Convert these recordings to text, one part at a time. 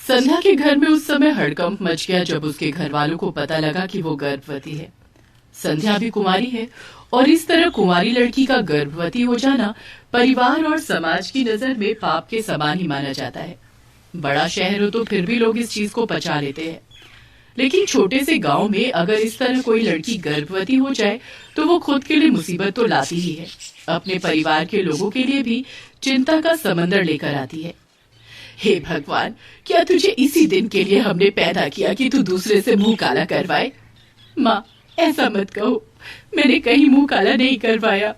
संध्या के घर में उस समय हड़कंप मच गया जब उसके घर वालों को पता लगा कि वो गर्भवती है। संध्या भी कुंवारी है और इस तरह कुंवारी लड़की का गर्भवती हो जाना परिवार और समाज की नजर में पाप के समान ही माना जाता है। बड़ा शहर हो तो फिर भी लोग इस चीज को पचा लेते हैं, लेकिन छोटे से गांव में अगर इस तरह कोई लड़की गर्भवती हो जाए तो वो खुद के लिए मुसीबत तो लाती ही है, अपने परिवार के लोगों के लिए भी चिंता का समंदर लेकर आती है। हे भगवान, क्या तुझे इसी दिन के लिए हमने पैदा किया कि तू दूसरे से मुंह काला करवाए? माँ, ऐसा मत कहो, मैंने कहीं मुंह काला नहीं करवाया।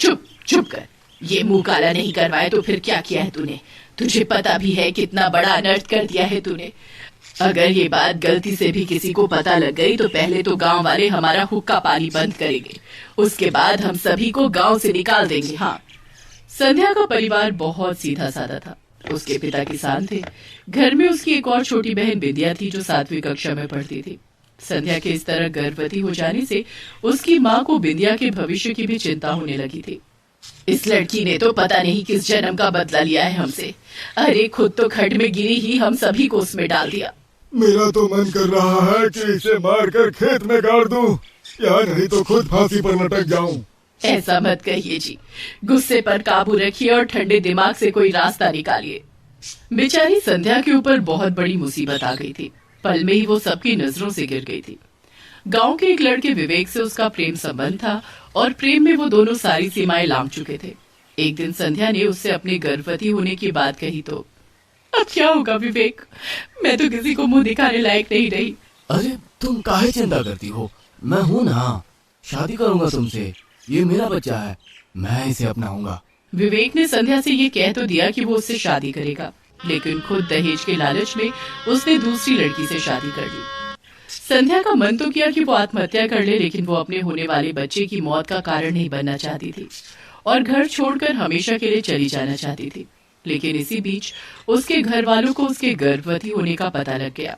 चुप चुप कर, ये मुंह काला नहीं करवाया तो फिर क्या किया है तूने? तुझे पता भी है कितना बड़ा अनर्थ कर दिया है तूने। अगर ये बात गलती से भी किसी को पता लग गई तो पहले तो गांव वाले हमारा हुक्का पानी बंद करेंगे, उसके बाद हम सभी को गांव से निकाल देंगे। हाँ। संध्या का परिवार बहुत सीधा साधा था। उसके पिता किसान थे। घर में उसकी एक और छोटी बहन विद्या थी जो 7वीं कक्षा में पढ़ती थी। संध्या के इस तरह गर्भवती हो जाने से उसकी माँ को विद्या के भविष्य की भी चिंता होने लगी थी। इस लड़की ने तो पता नहीं किस जन्म का बदला लिया है हमसे। अरे खुद तो खड्ड में गिरी ही हम सभी को उसमें डाल दिया। मेरा तो मन कर रहा है कि इसे मारकर खेत में गाड़ दूं, या नहीं तो खुद फांसी पर लटक जाऊं। ऐसा मत कहिए जी, गुस्से पर काबू रखिए और ठंडे दिमाग से कोई रास्ता निकालिए। बेचारी संध्या के ऊपर बहुत बड़ी मुसीबत आ गई थी। पल में ही वो सबकी नजरों से गिर गई थी। गांव के एक लड़के विवेक से उसका प्रेम संबंध था और प्रेम में वो दोनों सारी सीमाएं लांघ चुके थे। एक दिन संध्या ने उससे अपने गर्भवती होने की बात कही तो अब क्या होगा विवेक? मैं तो किसी को मुंह दिखाने लायक नहीं रही। अरे तुम काहे चिंता करती हो, मैं हूँ ना, शादी करूंगा तुमसे। ये मेरा बच्चा है, मैं इसे अपनाऊंगा। विवेक ने संध्या से ये कह तो दिया कि वो उससे शादी करेगा, लेकिन खुद दहेज के लालच में उसने दूसरी लड़की से शादी कर ली। संध्या का मन तो किया कि वो आत्महत्या कर ले, लेकिन वो अपने होने वाले बच्चे की मौत का कारण नहीं बनना चाहती थी और घर छोड़कर हमेशा के लिए चली जाना चाहती थी। लेकिन इसी बीच उसके घर वालों को उसके गर्भवती होने का पता लग गया।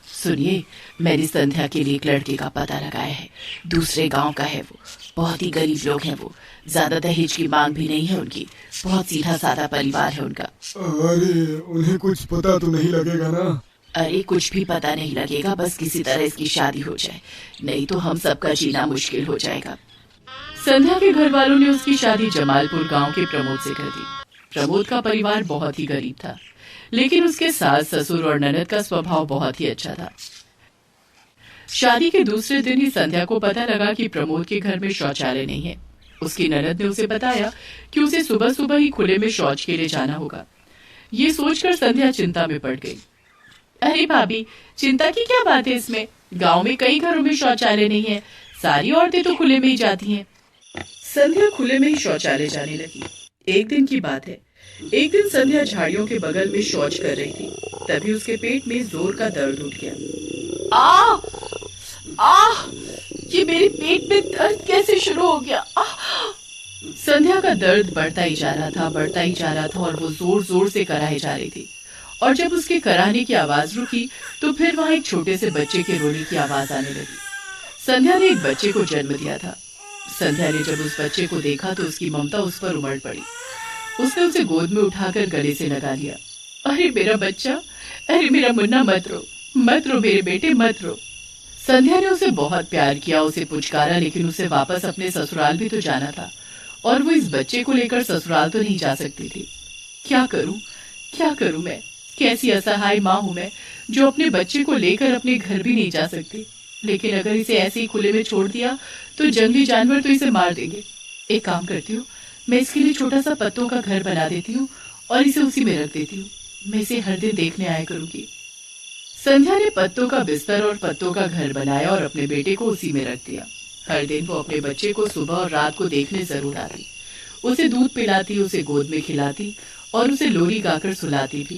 सुनिए, मैंने संध्या के लिए एक लड़के का पता लगाया है। दूसरे गांव का है वो, बहुत ही गरीब लोग हैं वो, ज्यादा दहेज की मांग भी नहीं है उनकी, बहुत सीधा साधा परिवार है उनका। अरे उन्हें कुछ पता तो नहीं लगेगा ना? अरे कुछ भी पता नहीं लगेगा, बस किसी तरह इसकी शादी हो जाए, नहीं तो हम सबका जीना मुश्किल हो जाएगा। संध्या के घर वालों ने उसकी शादी जमालपुर गांव के प्रमोद से कर दी। प्रमोद का परिवार बहुत ही गरीब था, लेकिन उसके सास ससुर और ननद का स्वभाव बहुत ही अच्छा था। शादी के दूसरे दिन ही संध्या को पता लगा कि प्रमोद के घर में शौचालय नहीं है। उसकी ननद ने उसे बताया कि उसे सुबह सुबह ही खुले में शौच के लिए जाना होगा। ये सोचकर संध्या चिंता में पड़ गई। अरे भाभी, चिंता की क्या बात है इसमें? गांव में कई घरों में शौचालय नहीं है, सारी औरतें तो खुले में ही जाती हैं। संध्या खुले में ही शौचालय जाने लगी। एक दिन की बात है, एक दिन संध्या झाड़ियों के बगल में शौच कर रही थी, तभी उसके पेट में जोर का दर्द उठ गया। आह, ये मेरे पेट में दर्द कैसे शुरू हो गया? संध्या का दर्द बढ़ता ही जा रहा था, बढ़ता ही जा रहा था और वो जोर जोर से कराई जा रही थी। और जब उसके कराने की आवाज रुकी तो फिर वहां एक छोटे से बच्चे के रोने की आवाज आने लगी। संध्या ने एक बच्चे को जन्म दिया था। संध्या ने जब उस बच्चे को देखा तो उसकी ममता उस पर उमड़ पड़ी। उसने उसे गोद में उठाकर गले से लगा लिया। अरे मेरा बच्चा, अरे मेरा मुन्ना, मत रो मेरे बेटे, मत रो। संध्या ने उसे बहुत प्यार किया, उसे पुचकारा, लेकिन उसे वापस अपने ससुराल भी तो जाना था और वो इस बच्चे को लेकर ससुराल तो नहीं जा सकती थी। क्या करूं मैं? कैसी असहाय माँ हूं मैं जो अपने बच्चे को लेकर अपने घर भी नहीं जा सकती। लेकिन अगर इसे ऐसे ही खुले में छोड़ दिया तो जंगली जानवर तो इसे मार देंगे। एक काम करती हूँ, मैं इसके लिए छोटा सा पत्तों का घर बना देती हूँ और इसे उसी में रख देती हूँ। मैं इसे हर दिन देखने आया करूंगी। संध्या ने पत्तों का बिस्तर और पत्तों का घर बनाया और अपने बेटे को उसी में रख दिया। हर दिन वो अपने बच्चे को सुबह और रात को देखने जरूर आती, उसे दूध पिलाती, उसे गोद में खिलाती और उसे लोरी गाकर सुलाती भी।